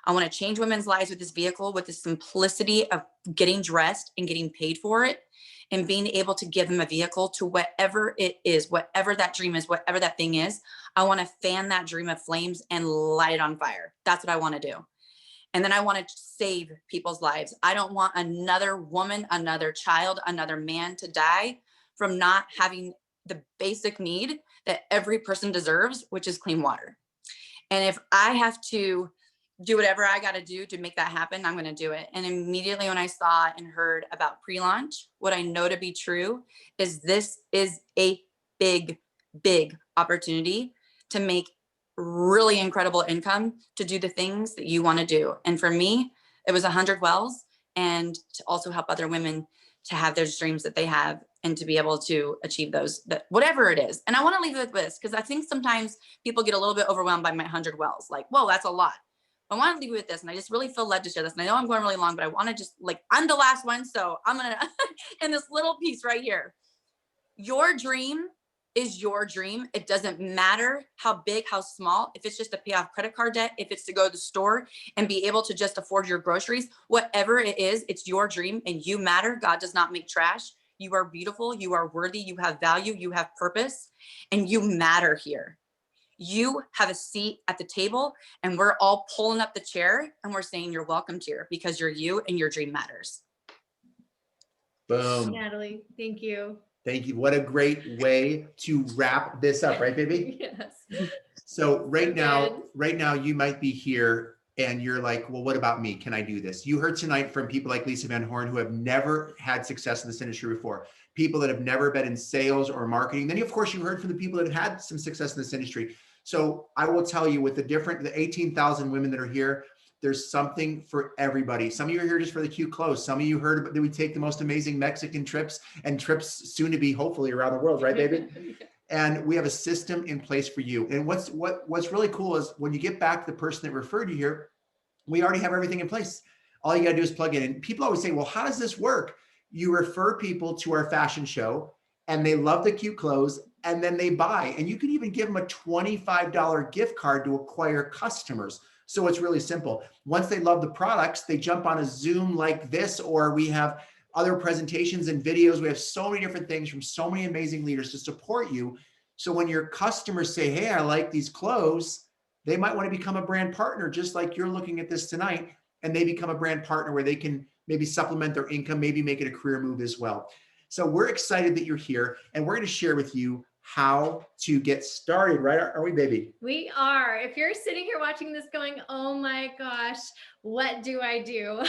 [SPEAKER 6] I want to change women's lives with this vehicle, with the simplicity of getting dressed and getting paid for it, and being able to give them a vehicle to whatever it is, whatever that dream is, whatever that thing is. I want to fan that dream of flames and light it on fire. That's what I want to do. And then I want to save people's lives. I don't want another woman, another child, another man to die from not having the basic need that every person deserves, which is clean water. And if I have to do whatever I got to do to make that happen, I'm going to do it. And immediately when I saw and heard about pre-launch, what I know to be true is this is a big, big opportunity to make really incredible income, to do the things that you want to do. And for me, it was 100 wells, and to also help other women to have those dreams that they have and to be able to achieve those, that whatever it is. And I want to leave it with this, because I think sometimes people get a little bit overwhelmed by my 100 wells. Like, whoa, that's a lot. I want to leave you with this. And I just really feel led to share this. And I know I'm going really long, but I want to just, like, I'm the last one. So I'm going to, in this little piece right here, your dream is your dream. It doesn't matter how big, how small, if it's just to pay off credit card debt, if it's to go to the store and be able to just afford your groceries, whatever it is, it's your dream and you matter. God does not make trash. You are beautiful. You are worthy. You have value. You have purpose, and you matter here. You have a seat at the table, and we're all pulling up the chair and we're saying you're welcomed here because you're you and your dream matters.
[SPEAKER 2] Boom.
[SPEAKER 1] Natalie, thank you.
[SPEAKER 2] Thank you. What a great way to wrap this up, right, baby?
[SPEAKER 1] Yes.
[SPEAKER 2] So right now you might be here and you're like, well, what about me? Can I do this? You heard tonight from people like Lisa Van Horn who have never had success in this industry before, people that have never been in sales or marketing. Then, of course, you heard from the people that have had some success in this industry. So I will tell you, with the 18,000 women that are here, there's something for everybody. Some of you are here just for the cute clothes. Some of you heard that we take the most amazing Mexican trips and trips soon to be hopefully around the world, right, baby? And we have a system in place for you. And what's really cool is when you get back to the person that referred you here, we already have everything in place. All you got to do is plug in. And people always say, well, how does this work? You refer people to our fashion show and they love the cute clothes and then they buy. And you can even give them a $25 gift card to acquire customers. So it's really simple. Once they love the products, they jump on a Zoom like this, or we have other presentations and videos. We have so many different things from so many amazing leaders to support you. So when your customers say, hey, I like these clothes, They might want to become a brand partner, just like you're looking at this tonight, and they become a brand partner where they can maybe supplement their income, maybe make it a career move as well. So we're excited that you're here, and we're going to share with you how to get started, right? Are we, baby?
[SPEAKER 1] We are. If you're sitting here watching this going, oh my gosh, what do I do?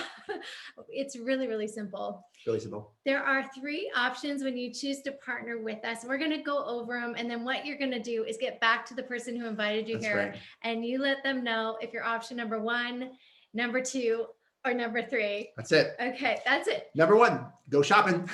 [SPEAKER 1] It's really, really simple.
[SPEAKER 2] Really simple.
[SPEAKER 1] There are 3 options when you choose to partner with us. We're going to go over them. And then what you're going to do is get back to the person who invited you here.
[SPEAKER 2] Right.
[SPEAKER 1] And you let them know if you're option number 1, number 2, or number 3.
[SPEAKER 2] That's it.
[SPEAKER 1] Okay, that's it.
[SPEAKER 2] Number 1, go shopping.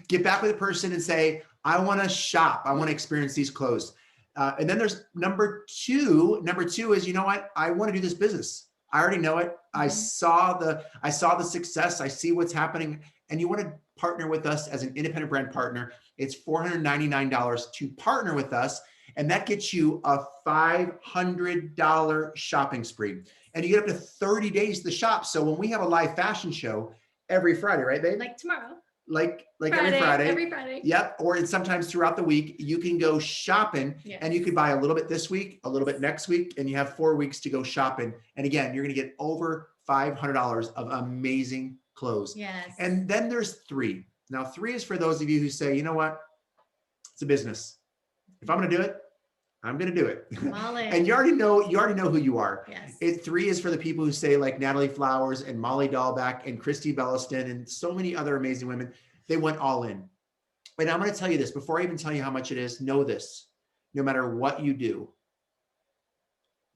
[SPEAKER 2] Get back with a person and say, I want to shop. I want to experience these clothes. And then there's number 2. Number 2 is, you know what? I want to do this business. I already know it. I saw the success. I see what's happening. And you want to partner with us as an independent brand partner. It's $499 to partner with us. And that gets you a $500 shopping spree. And you get up to 30 days to shop. So when we have a live fashion show every Friday, right, babe?
[SPEAKER 1] Like tomorrow.
[SPEAKER 2] Like
[SPEAKER 1] Friday,
[SPEAKER 2] every Friday. Yep. Or sometimes throughout the week, you can go shopping.
[SPEAKER 1] Yes.
[SPEAKER 2] And you could buy a little bit this week, a little bit next week, and you have 4 weeks to go shopping. And again, you're going to get over $500 of amazing clothes.
[SPEAKER 1] Yes.
[SPEAKER 2] And then there's 3. Now, 3 is for those of you who say, you know what? It's a business. If I'm going to do it, I'm going to do it. And you already know who you are.
[SPEAKER 1] Yes.
[SPEAKER 2] 3 is for the people who say, like Natalie Flowers and Molly Dalbec and Christy Belliston and so many other amazing women, they went all in. And I'm going to tell you this, before I even tell you how much it is, know this, no matter what you do,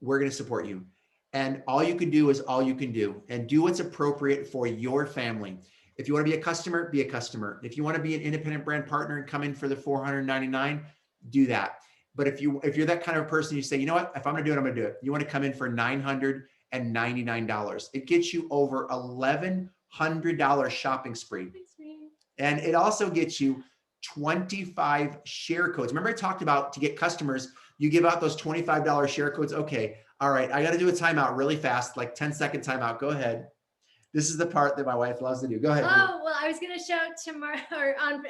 [SPEAKER 2] we're going to support you. And all you can do is all you can do, and do what's appropriate for your family. If you want to be a customer, be a customer. If you want to be an independent brand partner and come in for the $499, do that. But if you're that kind of person, you say, you know what, if I'm going to do it, I'm going to do it. You want to come in for $999. It gets you over $1,100 shopping spree. And it also gets you 25 share codes. Remember I talked about, to get customers, you give out those $25 share codes. Okay. All right. I got to do a timeout really fast, like 10-second timeout. Go ahead. This is the part that my wife loves to do. Go ahead.
[SPEAKER 1] Oh, well, I was going to show tomorrow, or on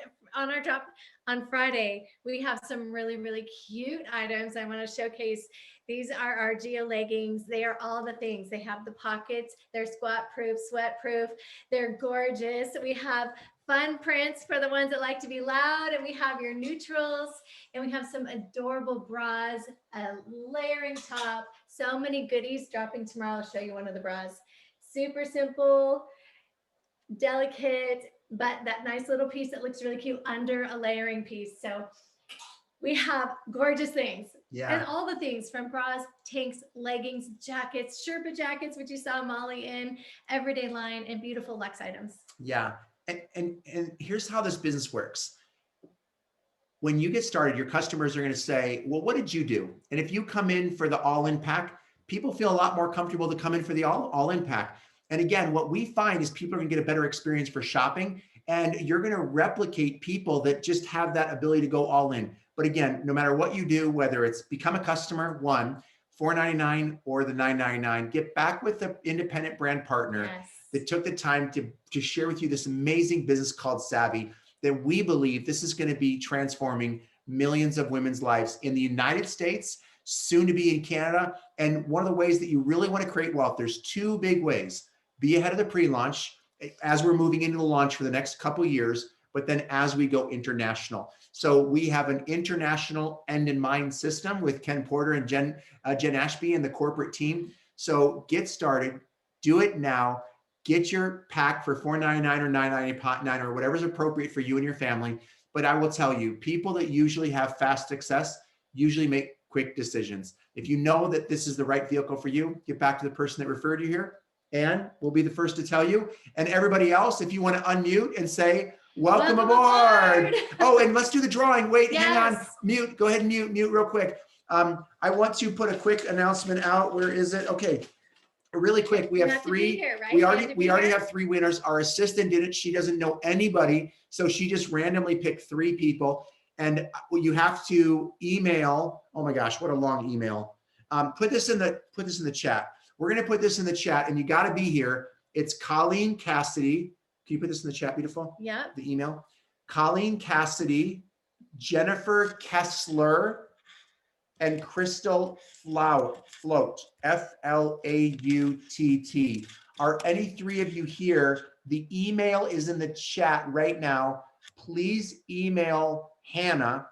[SPEAKER 1] our drop on Friday, we have some really, really cute items I want to showcase. These are our Geo leggings. They are all the things. They have the pockets. They're squat proof, sweat proof. They're gorgeous. We have fun prints for the ones that like to be loud, and we have your neutrals, and we have some adorable bras, a layering top, so many goodies dropping tomorrow. I'll show you one of the bras. Super simple, delicate, but that nice little piece that looks really cute under a layering piece. So we have gorgeous things.
[SPEAKER 2] Yeah.
[SPEAKER 1] And all the things from bras, tanks, leggings, jackets, Sherpa jackets, which you saw Molly in, everyday line, and beautiful luxe items.
[SPEAKER 2] Yeah. And here's how this business works. When you get started, your customers are going to say, well, what did you do? And if you come in for the all-in pack, people feel a lot more comfortable to come in for the all-in pack. And again, what we find is people are going to get a better experience for shopping, and you're going to replicate people that just have that ability to go all in. But again, no matter what you do, whether it's become a customer, $499 or the $999, get back with the independent brand partner that took the time to share with you this amazing business called Savvi, that we believe this is going to be transforming millions of women's lives in the United States, soon to be in Canada. And one of the ways that you really want to create wealth, there's 2 big ways. Be ahead of the pre-launch as we're moving into the launch for the next couple of years, but then as we go international. So we have an international end in mind system with Ken Porter and Jenn Ashby and the corporate team. So get started, do it now, get your pack for $499 or $999 or whatever's appropriate for you and your family. But I will tell you, people that usually have fast success usually make quick decisions. If you know that this is the right vehicle for you, get back to the person that referred you here, and we'll be the first to tell you. And everybody else, if you want to unmute and say, welcome aboard. Oh, and let's do the drawing. Wait, hang on, mute, go ahead and mute real quick. I want to put a quick announcement out. Where is it? Okay, really quick. We have 3. Here, right? We already have 3 winners. Our assistant did it. She doesn't know anybody, so she just randomly picked 3 people. And you have to email. Oh my gosh, what a long email. Put this in the chat. We're going to put this in the chat, and you got to be here. It's Colleen Cassidy. Can you put this in the chat, beautiful?
[SPEAKER 1] Yeah.
[SPEAKER 2] The email. Colleen Cassidy, Jennifer Kessler, and Crystal Flout, F-L-A-U-T-T. Are any three of you here? The email is in the chat right now. Please email Hannah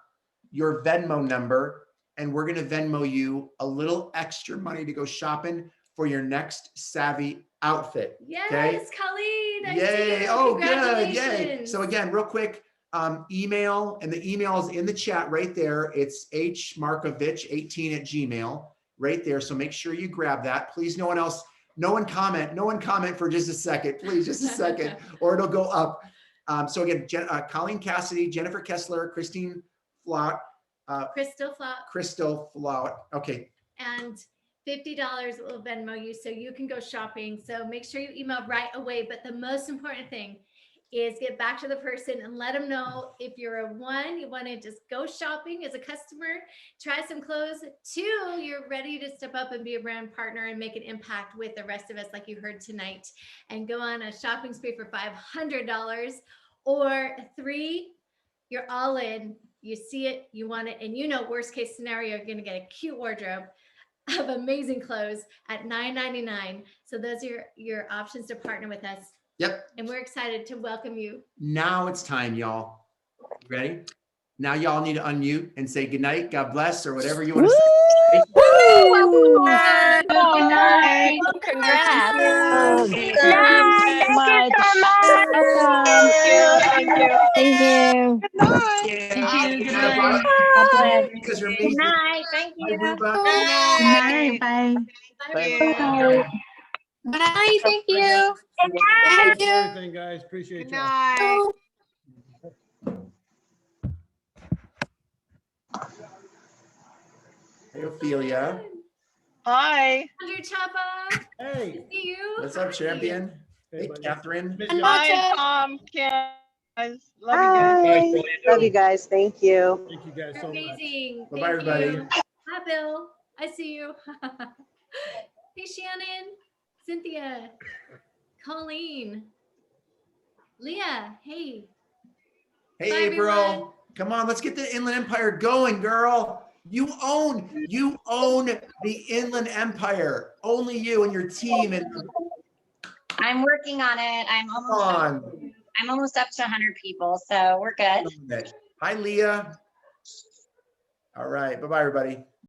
[SPEAKER 2] your Venmo number, and we're going to Venmo you a little extra money to go shopping for your next Savvy outfit.
[SPEAKER 1] Yes,
[SPEAKER 2] okay?
[SPEAKER 1] Colleen. I see
[SPEAKER 2] Yay.
[SPEAKER 1] you.
[SPEAKER 2] Oh, good. Yay.
[SPEAKER 1] Congratulations.
[SPEAKER 2] So again, real quick, email, and the email is in the chat right there. It's hmarkovich18@gmail right there. So make sure you grab that. Please, no one else, no one comment for just a second, please, just a second, or it'll go up. So again, Colleen Cassidy, Jennifer Kessler, Christine Flout, Crystal Flout. Okay.
[SPEAKER 1] And $50 will Venmo you so you can go shopping. So make sure you email right away. But the most important thing is get back to the person and let them know if you're a 1, you want to just go shopping as a customer, try some clothes. 2, you're ready to step up and be a brand partner and make an impact with the rest of us, like you heard tonight, and go on a shopping spree for $500. Or 3, you're all in. You see it, you want it, and you know, worst case scenario, you're going to get a cute wardrobe of amazing clothes at $9.99. So those are your options to partner with us.
[SPEAKER 2] Yep.
[SPEAKER 1] And we're excited to welcome you.
[SPEAKER 2] Now it's time, y'all. Ready? Now y'all need to unmute and say good night, God bless, or whatever you want to say.
[SPEAKER 11] Good night. Congrats.
[SPEAKER 15] Thank you so much.
[SPEAKER 11] Thank you.
[SPEAKER 15] Thank you.
[SPEAKER 2] Because you're
[SPEAKER 11] Good
[SPEAKER 2] amazing.
[SPEAKER 11] night. Thank you.
[SPEAKER 2] Bye, Ruba.
[SPEAKER 15] Good night. Bye.
[SPEAKER 1] Bye.
[SPEAKER 11] Good night. Thank you.
[SPEAKER 3] Thank you. Everything, guys. Appreciate you.
[SPEAKER 2] Hey, Ophelia.
[SPEAKER 18] Hi.
[SPEAKER 1] Andrew Chapa.
[SPEAKER 3] Hey.
[SPEAKER 1] Good to see you.
[SPEAKER 2] What's up, champion? Hey, Catherine.
[SPEAKER 18] Hi, Tom, Kim. Guys. Love
[SPEAKER 17] Hi.
[SPEAKER 18] you guys.
[SPEAKER 17] Love you guys. Thank you.
[SPEAKER 3] Thank you guys
[SPEAKER 1] You're
[SPEAKER 3] so much.
[SPEAKER 1] amazing.
[SPEAKER 2] Bye-bye,
[SPEAKER 1] Thank
[SPEAKER 2] everybody.
[SPEAKER 1] you. Hi, Bill. I see you. Hey, Shannon, Cynthia, Colleen, Leah. Hey.
[SPEAKER 2] Hey,
[SPEAKER 1] Bye,
[SPEAKER 2] April.
[SPEAKER 1] everyone.
[SPEAKER 2] Come on, let's get the Inland Empire going, girl. You own the Inland Empire. Only you and your team. And
[SPEAKER 19] I'm working on it. I'm almost up to 100 people, so we're good.
[SPEAKER 2] Hi, Leah. All right. Bye-bye, everybody.